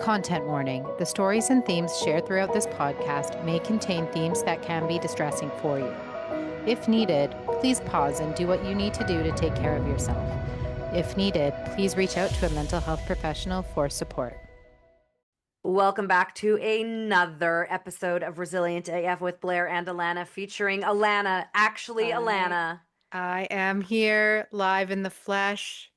Content warning. The stories and themes shared throughout this podcast may contain themes that can be distressing for you. If needed, please pause and do what you need to do to take care of yourself. If needed, please reach out to a mental health professional for support. Welcome back to another episode of Resilient A.F with Blair and Alana, featuring Alana, Alana. I am here live in the flesh,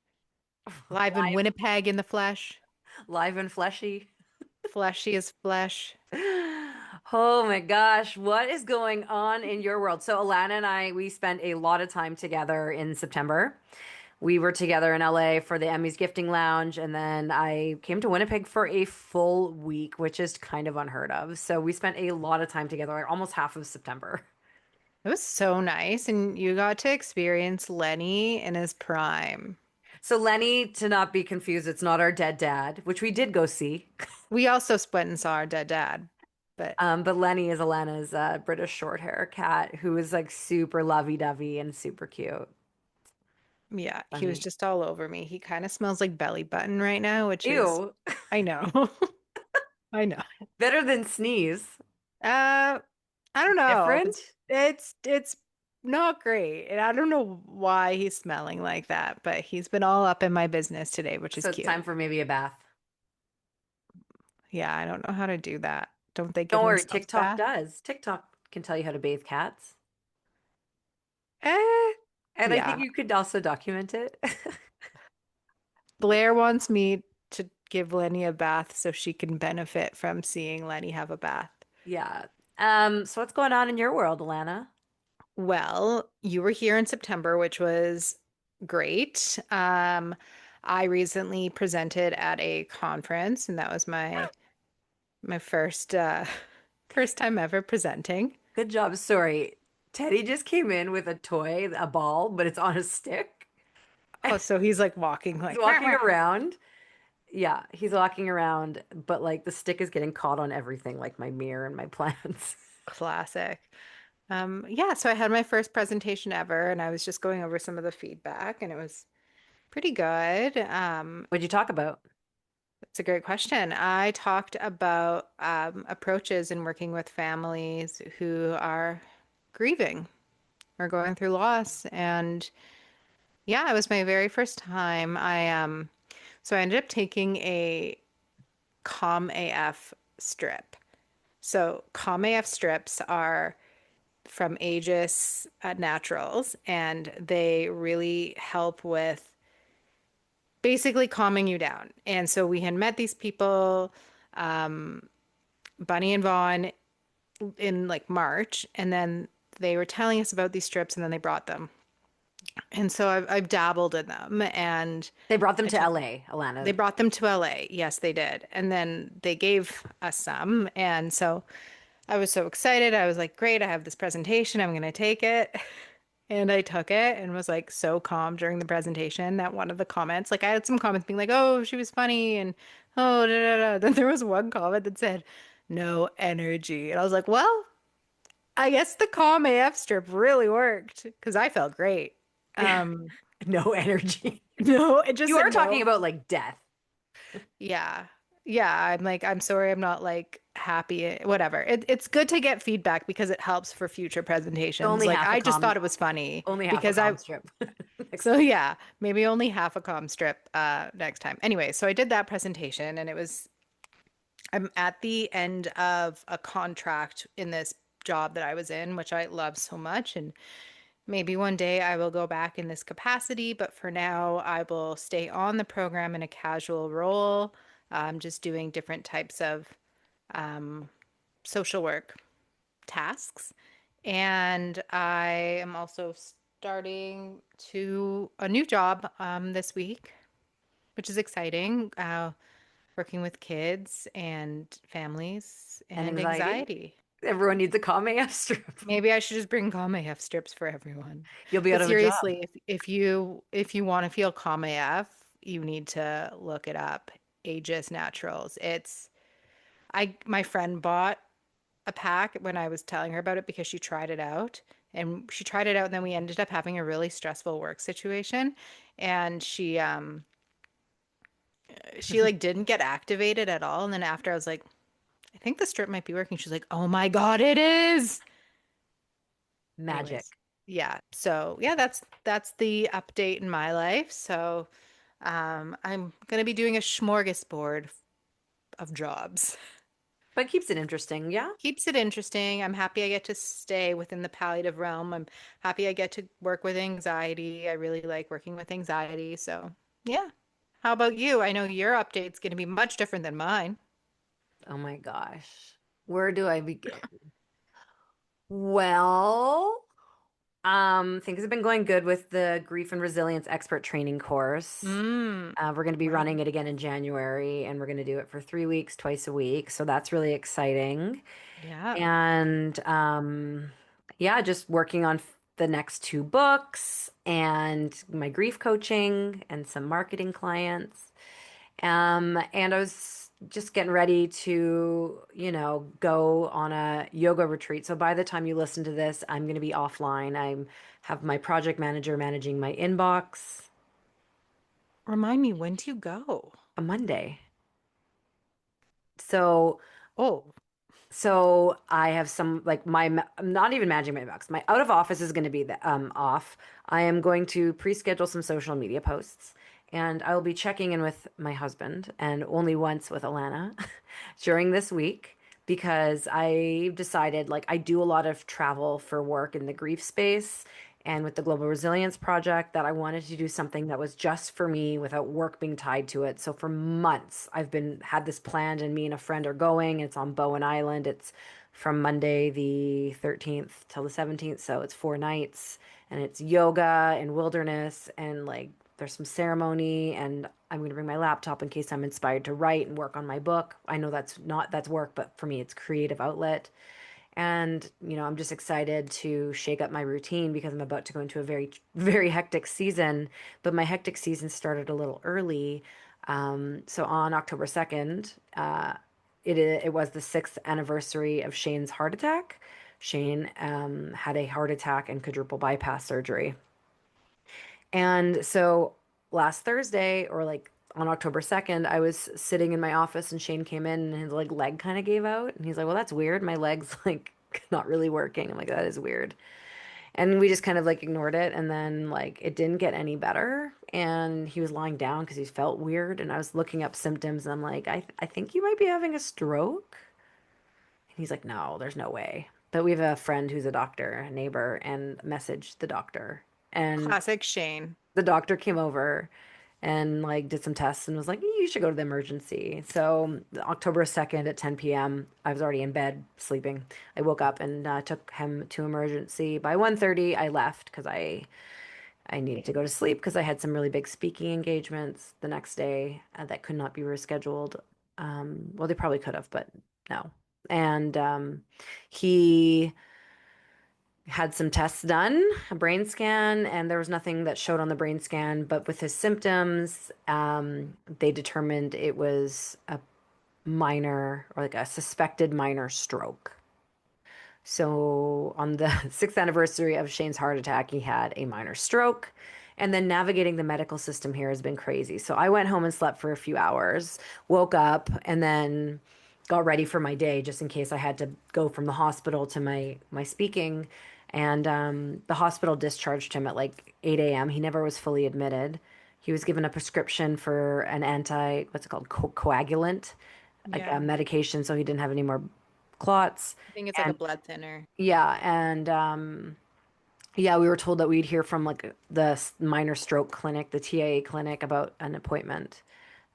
live in Winnipeg in the flesh. Live and fleshy. Fleshy as flesh. Oh my gosh, what is going on in your world? So Alana and I, we spent a lot of time together in September. We were together in LA for the Emmys Gifting Lounge, and then I came to Winnipeg for a full week, which is kind of unheard of. So we spent a lot of time together, like almost half of September. It was so nice, and you got to experience Lenny in his prime. So Lenny, to not be confused, it's not our dead dad, which we did go see. We also went and saw our dead dad, but But Lenny is Alana's British short hair cat who is like super lovey-dovey and super cute. yeah, he was Funny. just all over me. He kind of smells like belly button right now, which is, Ew. I know. I know. Better than sneeze. Uh, I don't know. Different? It's not great. And I don't know why he's smelling like that, but he's been all up in my business today, which is So it's cute. time for maybe a bath. Yeah, I don't know how to do that. Don't they give Don't worry, themselves TikTok bath? does. TikTok can tell you how to bathe cats. Eh, And I think yeah. you could also document it. Blair wants me to give Lenny a bath so she can benefit from seeing Lenny have a bath. Yeah. So what's going on in your world, Alana? Well, you were here in September, which was great. I recently presented at a conference, and that was my first first time ever presenting. Good job. Sorry. Teddy just came in with a toy, a ball, but it's on a stick. Oh, so he's like walking He's like "Wah, walking wah." around. Yeah, he's walking around, but like the stick is getting caught on everything, like my mirror and my plants. Classic. Yeah, so I had my first presentation ever, and I was just going over some of the feedback, and it was pretty good. What'd you talk about? It's a great question. I talked about approaches in working with families who are grieving or going through loss. And yeah, it was my very first time. So I ended up taking a Calm AF strip. So Calm AF strips are from Aegis Naturals, and they really help with basically calming you down. And so we had met these people, Bunny and Vaughn, in like March, and then they were telling us about these strips, and then they brought them. And so I've dabbled in them, and They brought them I to took LA, they Alana. brought them to LA. Yes, they did. And then they gave us some, and so I was so excited. I was like, "Great, I have this presentation. I'm going to take it." And I took it and was like so calm during the presentation that one of the comments, like I had some comments being like, "Oh, she was funny," and "Oh, da da da." Then there was one comment that said, "No energy," and I was like, "Well, I guess the calm AF strip really worked because I felt great." Um, No energy. no, it just You said are talking no. about like death. Yeah. Yeah, I'm like, I'm sorry, I'm not like happy, whatever. It's good to get feedback because it helps for future presentations. Only Like, half a I just com, thought it was funny only half a because com strip. Next so time. yeah, maybe only half a comm strip next time. Anyway, so I did that presentation and I'm at the end of a contract in this job that I was in, which I love so much. And maybe one day I will go back in this capacity, but for now, I will stay on the program in a casual role, just doing different types of social work tasks. And I am also starting to a new job this week, which is exciting, working with kids and families And and anxiety. anxiety. Everyone needs a calm AF strip. Maybe I should just bring Calm AF strips for everyone. You'll be out But of a job. seriously, if you want to feel Calm AF, you need to look it up. Aegis Naturals. It's I my friend bought a pack when I was telling her about it because she tried it out. And she tried it out, and then we ended up having a really stressful work situation. And she like didn't get activated at all. And then after I was like, I think the strip might be working. She's like, oh my God, it is. Anyways, Magic. yeah. So yeah, that's the update in my life. So I'm gonna be doing a smorgasbord of jobs. But keeps it interesting, yeah? Keeps it interesting. I'm happy I get to stay within the palliative realm. I'm happy I get to work with anxiety. I really like working with anxiety. So yeah. How about you? I know your update's going to be much different than mine. Oh my gosh. Where do I begin? Well, things have been going good with the grief and resilience expert training course. Mm, We're going to be right. running it again in January, and we're going to do it for 3 weeks, twice a week. So that's really exciting. Yeah. And yeah, just working on the next two books and my grief coaching and some marketing clients. And I was just getting ready to, go on a yoga retreat. So by the time you listen to this, I'm going to be offline. I'm have my project manager managing my inbox Remind me, when do you go? a Monday. So Oh, So I have some like I'm not even managing my box. My out of office is going to be off. I am going to pre-schedule some social media posts and I will be checking in with my husband and only once with Alana during this week because I decided like I do a lot of travel for work in the grief space and with the Global Resilience Project that I wanted to do something that was just for me without work being tied to it. So for months I've been had this planned and me and a friend are going. It's on Bowen Island. It's from Monday the 13th till the 17th, so it's 4 nights and it's yoga and wilderness and like there's some ceremony and I'm going to bring my laptop in case I'm inspired to write and work on my book. I know that's work, but for me it's creative outlet. And, I'm just excited to shake up my routine because I'm about to go into a very, very hectic season. But my hectic season started a little early. So on October 2nd, it was the 6th anniversary of Shane's heart attack. Shane had a heart attack and quadruple bypass surgery. And so last Thursday, or like on October 2nd, I was sitting in my office and Shane came in and his like leg kind of gave out. And he's like, well, that's weird. My leg's like not really working. I'm like, that is weird. And we just kind of like ignored it. And then like it didn't get any better. And he was lying down because he felt weird. And I was looking up symptoms and I'm like, I think you might be having a stroke. And he's like, no, there's no way. But we have a friend who's a doctor, a neighbor, and messaged the doctor. And classic Shane. the doctor came over and like did some tests and was like, you should go to the emergency. So October 2nd at 10 p.m., I was already in bed sleeping. I woke up and took him to emergency. By 1:30, I left because I needed to go to sleep because I had some really big speaking engagements the next day that could not be rescheduled. Well, they probably could have, but no. And he had some tests done, a brain scan, and there was nothing that showed on the brain scan. But with his symptoms, they determined it was a minor or like a suspected minor stroke. So on the 6th anniversary of Shane's heart attack, he had a minor stroke. And then navigating the medical system here has been crazy. So I went home and slept for a few hours, woke up, and then got ready for my day just in case I had to go from the hospital to my speaking. And the hospital discharged him at like 8 a.m. He never was fully admitted. He was given a prescription for an what's it called, coagulant, like a Yeah. medication, so he didn't have any more clots. I think it's like a And blood thinner. yeah, and yeah, we were told that we'd hear from like the minor stroke clinic, the TIA clinic, about an appointment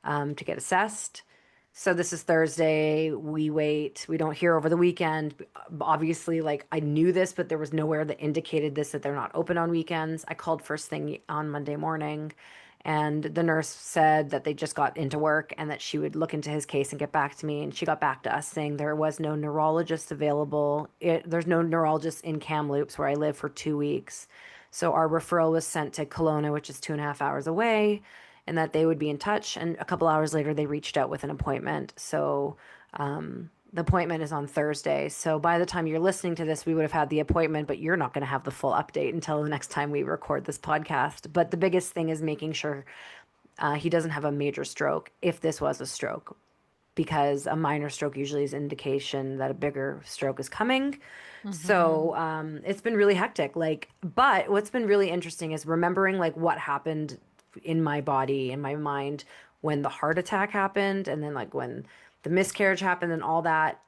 to get assessed. So this is Thursday. We wait. We don't hear over the weekend. Obviously, like I knew this, but there was nowhere that indicated this that they're not open on weekends. I called first thing on Monday morning, and the nurse said that they just got into work and that she would look into his case and get back to me. And she got back to us saying there was no neurologist available. There's no neurologist in Kamloops where I live for 2 weeks. So our referral was sent to Kelowna, which is 2.5 hours away, and that they would be in touch. And a couple hours later, they reached out with an appointment. So the appointment is on Thursday. So by the time you're listening to this, we would have had the appointment, but you're not going to have the full update until the next time we record this podcast. But the biggest thing is making sure He doesn't have a major stroke if this was a stroke, because a minor stroke usually is indication that a bigger stroke is coming. Hmm. So it's been really hectic. Like, but what's been really interesting is remembering like what happened in my body, in my mind when the heart attack happened, and then like when the miscarriage happened and all that.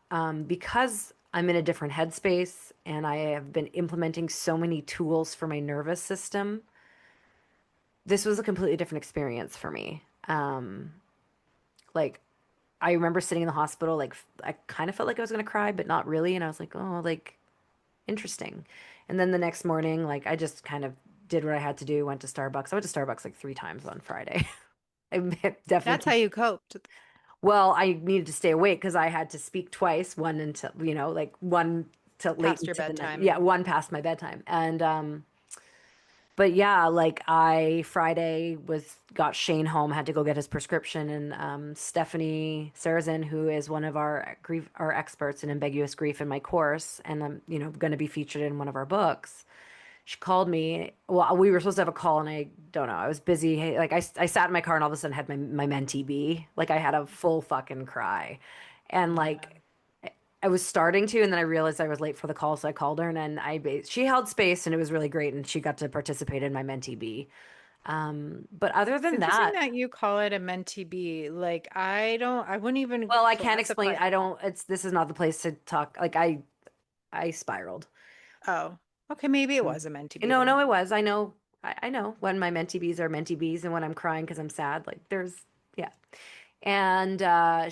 Because I'm in a different headspace and I have been implementing so many tools for my nervous system, this was a completely different experience for me. Like I remember sitting in the hospital, like I kind of felt like I was gonna cry, but not really. And I was like, oh, like interesting. And then the next morning, like I just kind of did what I had to do, went to Starbucks. I went to Starbucks like 3 times on Friday. I definitely That's how keep, you coped. well, I needed to stay awake because I had to speak twice, one until, like one till late Past your into the night. bedtime. Yeah, one past my bedtime. And but yeah, like I Friday was got Shane home, had to go get his prescription, and Stephanie Sarazin, who is one of our experts in ambiguous grief in my course, and I'm going to be featured in one of our books. She called me. Well, we were supposed to have a call, and I don't know. I was busy. Hey, like I sat in my car, and all of a sudden had my mentee be like I had a full fucking cry, and Yeah. like I was starting to, and then I realized I was late for the call, so I called her, and then she held space, and it was really great, and she got to participate in my mentee B. But other It's than interesting that, that you call it a mentee be. Like, I wouldn't even well, I can't explain. classify. I don't. It's This is not the place to talk. Like I spiraled. Oh, okay, maybe it was a mentee be No, then. no, it was. I know. I know when my mentee bees are mentee bees, and when I'm crying because I'm sad. Like there's, yeah. And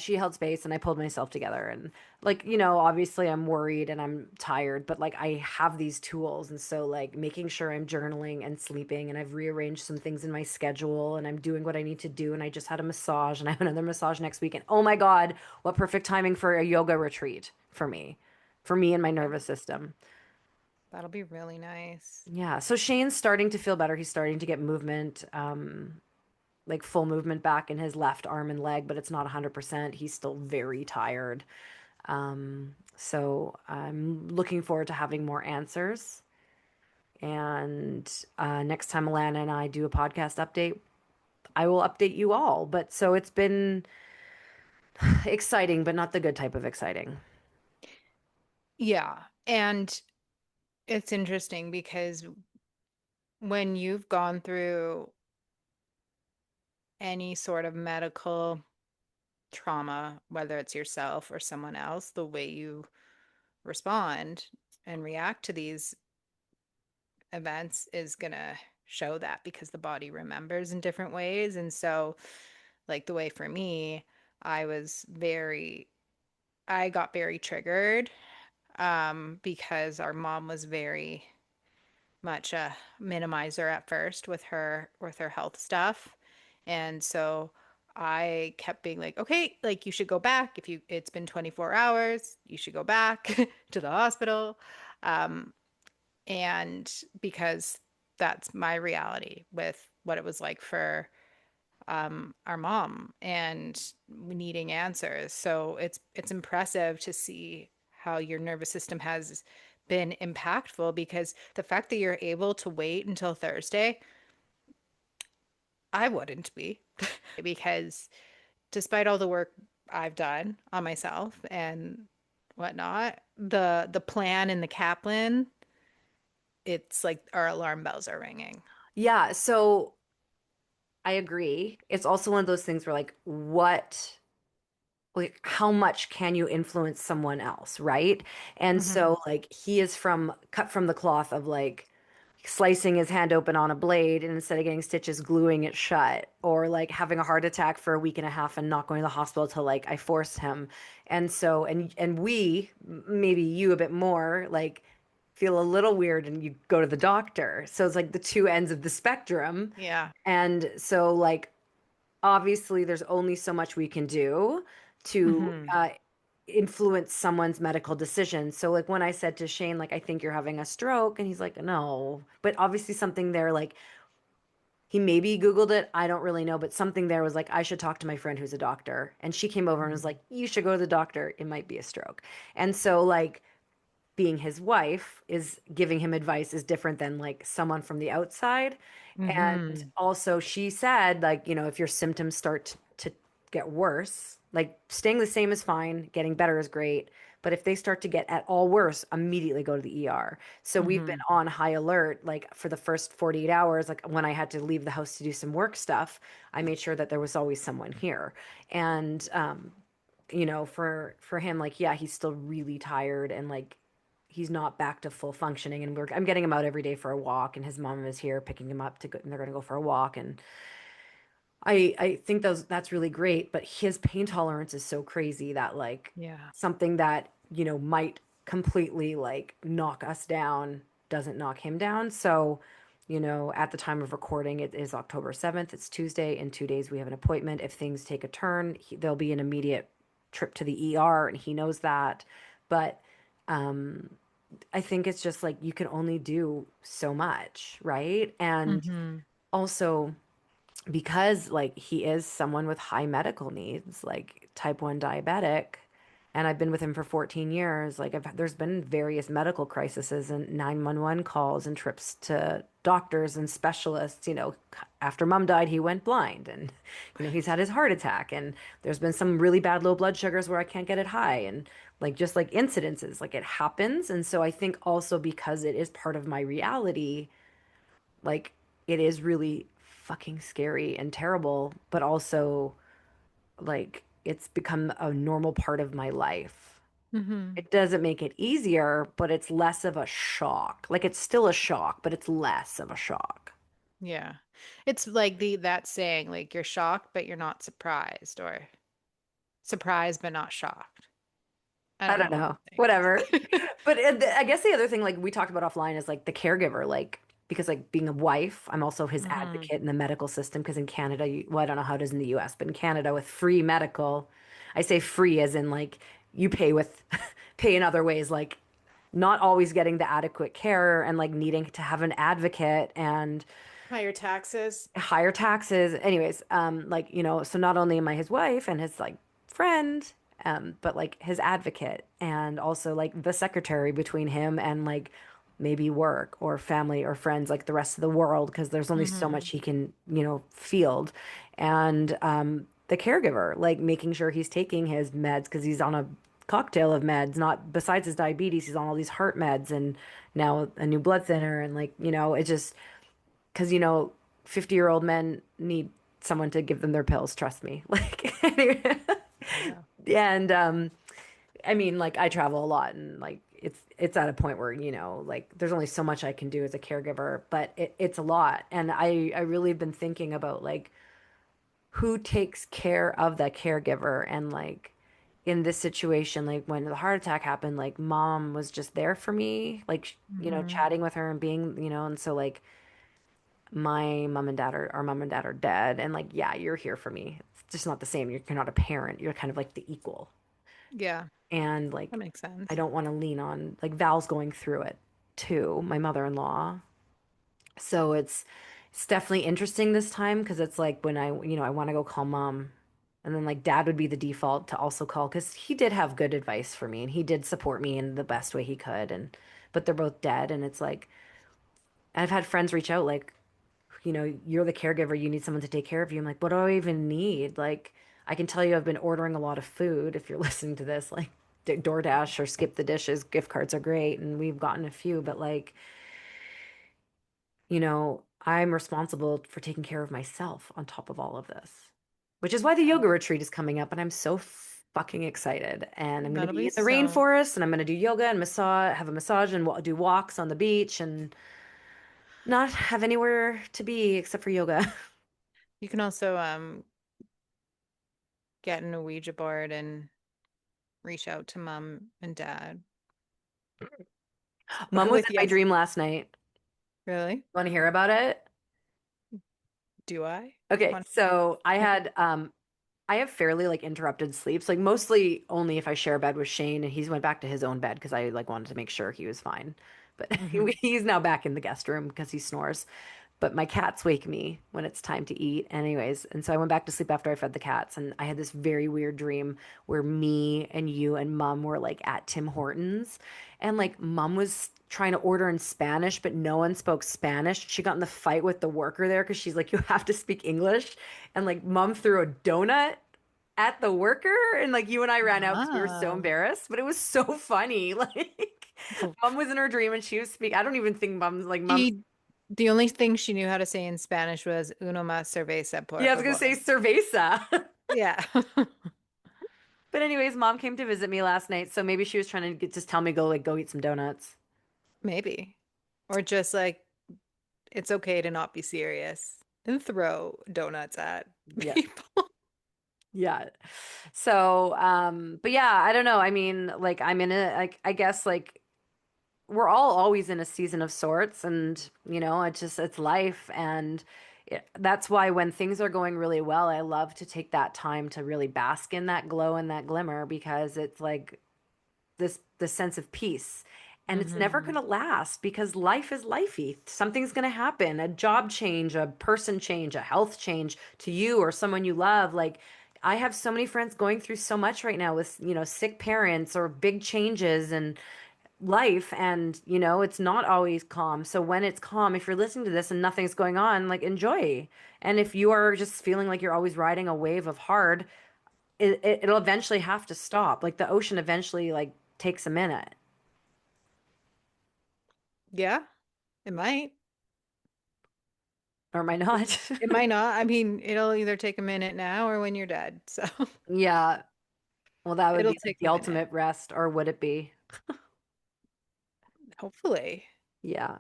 she held space, and I pulled myself together. And like obviously I'm worried and I'm tired, but like I have these tools, and so like making sure I'm journaling and sleeping, and I've rearranged some things in my schedule, and I'm doing what I need to do. And I just had a massage, and I have another massage next week. And oh my God, what perfect timing for a yoga retreat for me and my Yeah, nervous system. that'll be really nice. Yeah, so Shane's starting to feel better. He's starting to get movement, like full movement back in his left arm and leg, but it's not 100%. He's still very tired. So I'm looking forward to having more answers. And next time Alana and I do a podcast update, I will update you all. But so it's been exciting, but not the good type of exciting. Yeah, and it's interesting because when you've gone through any sort of medical trauma, whether it's yourself or someone else, the way you respond and react to these events is gonna show that because the body remembers in different ways. And so, like the way for me, I was very, I got very triggered because our mom was very much a minimizer at first with her health stuff. And so I kept being like, okay, like you should go back. If you it's been 24 hours, you should go back to the hospital. Um, and because that's my reality with what it was like for our mom and needing answers. So it's impressive to see how your nervous system has been impactful because the fact that you're able to wait until Thursday, I wouldn't be because despite all the work I've done on myself and whatnot, the plan in the Kaplan, it's like our alarm bells are ringing. Yeah, so I agree. It's also one of those things where like how much can you influence someone else, right? And Hmm. so like he is from cut from the cloth of like slicing his hand open on a blade and instead of getting stitches gluing it shut, or like having a heart attack for a week and a half and not going to the hospital till like I forced him. And so and we, maybe you a bit more, like feel a little weird and you go to the doctor. So it's like the two ends of the spectrum. Yeah. And so like obviously there's only so much we can do to Hmm. influence someone's medical decision. So like when I said to Shane, like, I think you're having a stroke, and he's like, no, but obviously something there, like he maybe Googled it. I don't really know, but something there was like, I should talk to my friend who's a doctor. And she came over and was like, you should go to the doctor. It might be a stroke. And so like being his wife is giving him advice is different than like someone from the outside. And Mm-hmm. also she said like, if your symptoms start to get worse, like staying the same is fine, getting better is great, but if they start to get at all worse, immediately go to the ER. So we've been Mm-hmm. on high alert like for the first 48 hours, like when I had to leave the house to do some work stuff, I made sure that there was always someone here. And for him, like, yeah, he's still really tired and like he's not back to full functioning. And I'm getting him out every day for a walk, and his mom is here picking him up to go, and they're going to go for a walk. And I think that's really great, but his pain tolerance is so crazy that like Yeah. something that, might completely like knock us down doesn't knock him down. So, at the time of recording, it is October 7th. It's Tuesday. In 2 days, we have an appointment. If things take a turn, there'll be an immediate trip to the ER, and he knows that. But I think it's just like you can only do so much, right? And Mm-hmm. also, because like he is someone with high medical needs, like type 1 diabetic, and I've been with him for 14 years, like there's been various medical crises and 911 calls and trips to doctors and specialists. After mom died, he went blind, and he's had his heart attack, and there's been some really bad low blood sugars where I can't get it high, and like just like incidences, like it happens. And so I think also because it is part of my reality, like, it is really fucking scary and terrible, but also, like, it's become a normal part of my life. Mm-hmm. It doesn't make it easier, but it's less of a shock. Like, it's still a shock, but it's less of a shock. Yeah. It's like that saying, like you're shocked, but you're not surprised, or surprised but not shocked. I I don't don't know what know. the Whatever. saying is. But I guess the other thing, like we talked about offline, is like the caregiver, like because like being a wife, I'm also his Mm-hmm. advocate in the medical system. Because in Canada, well, I don't know how it is in the US, but in Canada, with free medical, I say free as in like you pay with pay in other ways, like not always getting the adequate care and like needing to have an advocate and Higher taxes. higher taxes. Anyways, like, so not only am I his wife and his like friend, but like his advocate and also like the secretary between him and like maybe work or family or friends, like the rest of the world, because there's only so Mm-hmm. much he can, field. And the caregiver, like making sure he's taking his meds because he's on a cocktail of meds, not besides his diabetes, he's on all these heart meds and now a new blood thinner. And like, it just, because 50-year-old men need someone to give them their pills, trust me. Like anyway. Yeah. And I mean, like I travel a lot, and like it's at a point where like there's only so much I can do as a caregiver, but it's a lot. And I really have been thinking about like who takes care of that caregiver. And like in this situation, like when the heart attack happened, like mom was just there for me, like Mm-hmm. chatting with her and being, and so like my mom and dad are our mom and dad are dead, and like yeah, you're here for me. It's just not the same. You're not a parent, you're kind of like the equal. Yeah, And that like makes I sense. don't want to lean on, like Val's going through it too, my mother-in-law. So it's definitely interesting this time because it's like when I want to go call mom, and then like dad would be the default to also call because he did have good advice for me and he did support me in the best way he could. And but they're both dead, and it's like I've had friends reach out like, you're the caregiver, you need someone to take care of you. I'm like, what do I even need? Like, I can tell you I've been ordering a lot of food if you're listening to this, like DoorDash or Skip the Dishes gift cards are great, and we've gotten a few, but like, I'm responsible for taking care of myself on top of all of this, which is why the Yeah. yoga retreat is coming up, and I'm so fucking excited. And I'm going to That'll be be in the so. rainforest, and I'm going to do yoga and massage, have a massage, and do walks on the beach, and not have anywhere to be except for yoga. You can also get in a Ouija board and reach out to mom and dad Mom was with in my yes. dream last night. Really? Want to hear about it? Do I Okay, want so I to? had I have fairly like interrupted sleeps, like mostly only if I share a bed with Shane, and he's went back to his own bed because I like wanted to make sure he was fine. But Hmm. he's now back in the guest room because he snores. but my cats wake me when it's time to eat anyways. And so I went back to sleep after I fed the cats, and I had this very weird dream where me and you and mom were like at Tim Hortons, and like mom was trying to order in Spanish, but no one spoke Spanish. She got in the fight with the worker there because she's like, you have to speak English. And like mom threw a donut at the worker, and like you and I ran out because we were so Oh. embarrassed, but it was so funny. Like mom was in her dream and she was speaking. I don't even think mom's like mom's. She, the only thing she knew how to say in Spanish was uno más cerveza, por Yeah, I was gonna favor. say cerveza. Yeah, But anyways, mom came to visit me last night, so maybe she was trying to just tell me go eat some donuts. maybe. Or just like it's okay to not be serious and throw donuts at Yeah. people. Yeah. So, but yeah, I don't know. I mean, like I'm in a like I guess like we're all always in a season of sorts, and it's life, and that's why when things are going really well, I love to take that time to really bask in that glow and that glimmer, because it's like this sense of peace. And it's never going Hmm. to last because life is lifey. Something's going to happen, a job change, a person change, a health change to you or someone you love. Like I have so many friends going through so much right now with, sick parents or big changes and life, and it's not always calm. So when it's calm, if you're listening to this and nothing's going on, like enjoy. And if you are just feeling like you're always riding a wave of hard, it'll eventually have to stop. Like the ocean eventually like takes a minute. Yeah, it might. Or am I not? It might not. I mean, it'll either take a minute now or when you're dead. So Yeah. Well, that would it'll be like take the a minute. ultimate rest, or would it be? Hopefully. Yeah.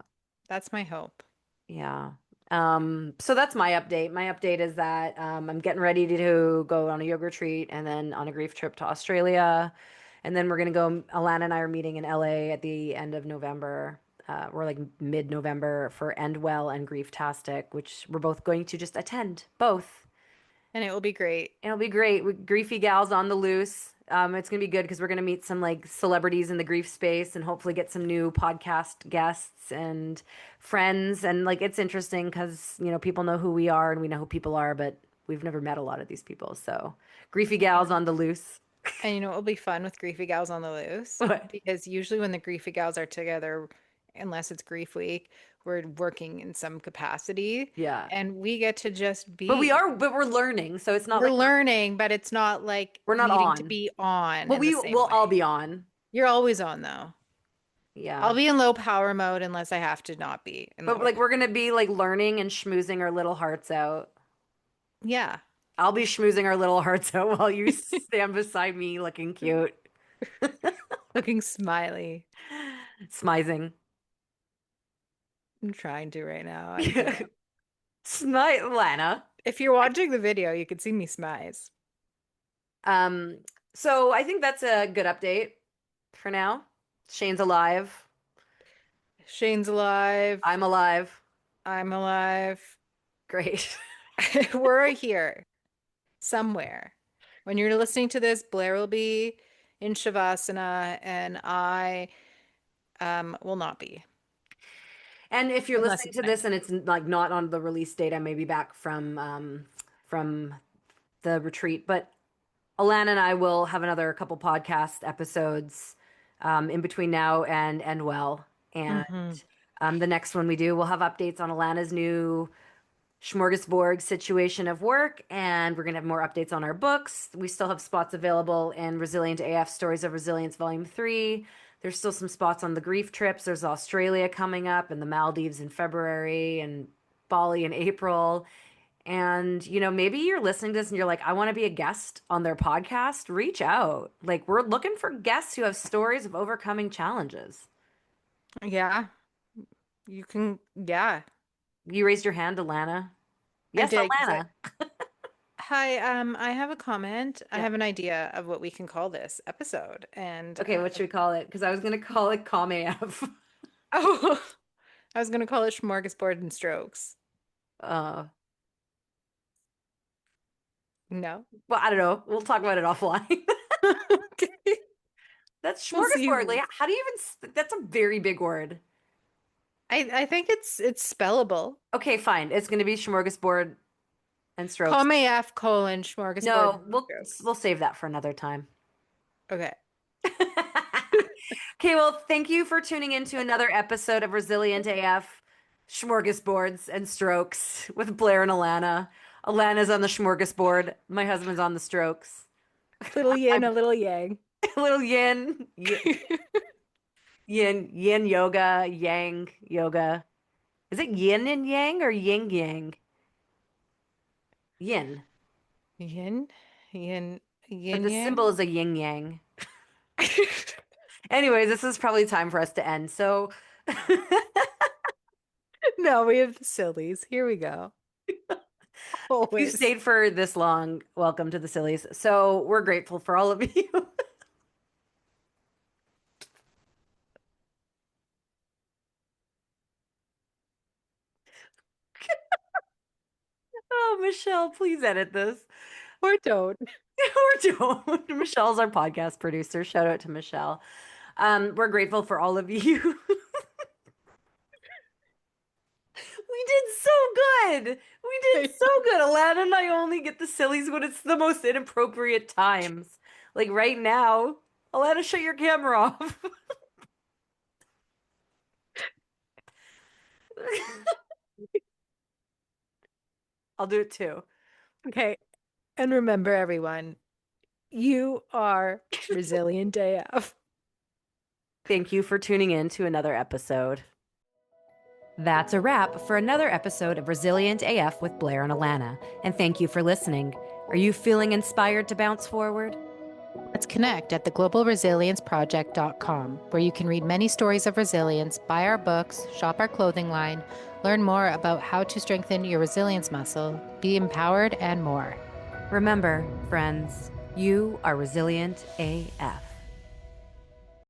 That's my hope. Yeah. So that's my update. My update is that I'm getting ready to go on a yoga retreat and then on a grief trip to Australia. And then we're gonna go, Alana and I are meeting in LA at the end of November. We're like mid-November for End Well and Grieftastic, which we're both going to just attend both. And it will be great. It'll be great. With Griefy Gals on the loose. It's gonna be good because we're gonna meet some like celebrities in the grief space and hopefully get some new podcast guests and friends. And like it's interesting because people know who we are and we know who people are, but we've never met a lot of these people. So Griefy Gals on the loose. And you know, it'll be fun with Griefy Gals on the Loose What? because usually when the Griefy Gals are together, unless it's Grief Week, we're working in some capacity Yeah. and we get to just But be. we're learning, so it's not We're like learning, but it's not like we're not needing to on. be on Well, in the we same will all way. be on. You're always on though. I'll Yeah. be in low power mode unless I have to not be in But low like power. we're gonna be like learning and schmoozing our little hearts out. Yeah. I'll be schmoozing our little hearts out while you stand beside me looking cute. Looking smiley. Smizing. I'm trying to right now. I can't. Smile, Lana. If you're watching the video, you could see me smize. Um, so I think that's a good update for now. Shane's alive. Shane's alive. I'm alive. I'm alive. Great. We're here somewhere. When you're listening to this, Blair will be in Shavasana and I will not be, And if you're unless listening it's to this nice. and it's like not on the release date, I may be back from the retreat, but Alana and I will have another couple podcast episodes in between now and well. And Hmm. the next one we do, we'll have updates on Alana's new smorgasbord situation of work, and we're going to have more updates on our books. We still have spots available in Resilient A.F. Stories of Resilience Volume 3. There's still some spots on the grief trips. There's Australia coming up and the Maldives in February and Bali in April. And, maybe you're listening to this and you're like, I want to be a guest on their podcast. Reach out. Like, we're looking for guests who have stories of overcoming challenges. Yeah, you can. Yeah, You raised your hand, Alana. I Yes, did because Alana. hi, I have a comment. I Yeah. have an idea of what we can call this episode. And Okay, what should we call it? Because I was gonna call it Calm AF. oh, I was gonna call it Smorgasbord and Strokes. Uh, No. well, I don't know. We'll talk about it offline. Okay. That's We'll see. smorgasbord. Like, how do you even? That's a very big word. I think it's spellable. Okay, fine. It's going to be Smorgasbord and Strokes. Calm AF colon smorgasbord No, and we'll strokes. we'll save that for another time. Okay. Okay, well, thank you for tuning in to another episode of Resilient AF Smorgasbords and Strokes with Blair and Alana. Alana's on the smorgasbord. My husband's on the strokes. Little yin, I'm a little yang. a little yin yoga, yang yoga. Is it yin and yang or yin yang? Yin. Yin, yin, But yin the yang. symbol is a yin yang. Anyways, this is probably time for us to end. So No, we have the sillies. Here we go. if you Always. stayed for this long, welcome to the Sillies. So we're grateful for all of you. Oh, Michelle, please edit this. Or don't. Or don't. Michelle's our podcast producer. Shout out to Michelle. We're grateful for all of you. We did so good. We did so good. Alana and I only get the sillies when it's the most inappropriate times. Like right now. Alana, shut your camera off. I'll do it too. Okay. And remember, everyone, you are Resilient AF. Thank you for tuning in to another episode. That's a wrap for another episode of Resilient AF with Blair and Alana. And thank you for listening. Are you feeling inspired to bounce forward? Let's connect at theglobalresilienceproject.com, where you can read many stories of resilience, buy our books, shop our clothing line, learn more about how to strengthen your resilience muscle, be empowered, and more. Remember, friends, you are Resilient AF.